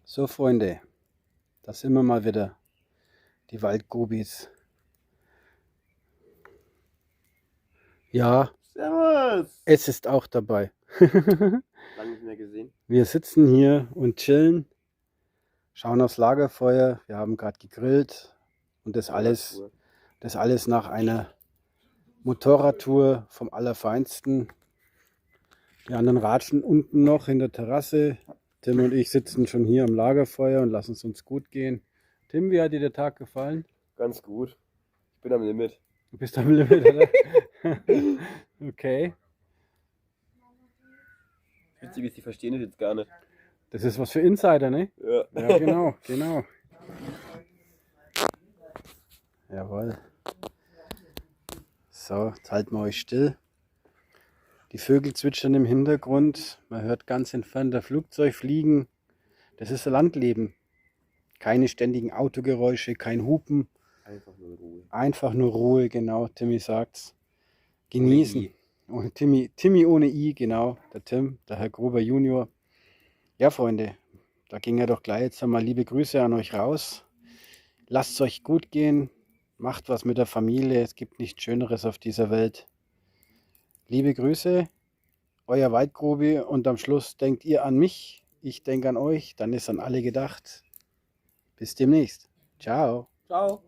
So, Freunde, da sind wir mal wieder, die Waldgrubis. Ja, Servus! es ist auch dabei. Lange nicht mehr gesehen. Wir sitzen hier und chillen, schauen aufs Lagerfeuer. Wir haben gerade gegrillt und das alles nach einer Motorradtour vom Allerfeinsten. Die anderen ratschen unten noch in der Terrasse. Tim und ich sitzen schon hier am Lagerfeuer und lassen es uns gut gehen. Tim, wie hat dir der Tag gefallen? Ganz gut. Ich bin am Limit. Du bist am Limit, oder? Okay. Witzig ist, die verstehen das jetzt gar nicht. Das ist was für Insider, ne? Ja. Ja, genau. Jawohl. So, jetzt halten wir euch still. Die Vögel zwitschern im Hintergrund. Man hört ganz entfernt ein Flugzeug fliegen. Das ist Landleben. Keine ständigen Autogeräusche, kein Hupen. Einfach nur Ruhe. Einfach nur Ruhe, genau. Timmy sagt's. Genießen. Ohne Und Timmy ohne I, genau. Der Tim, der Herr Gruber Junior. Ja, Freunde, da ging ja doch gleich jetzt einmal liebe Grüße an euch raus. Lasst es euch gut gehen. Macht was mit der Familie. Es gibt nichts Schöneres auf dieser Welt. Liebe Grüße, euer Waldgrubi. Und am Schluss denkt ihr an mich. Ich denke an euch. Dann ist an alle gedacht. Bis demnächst. Ciao. Ciao.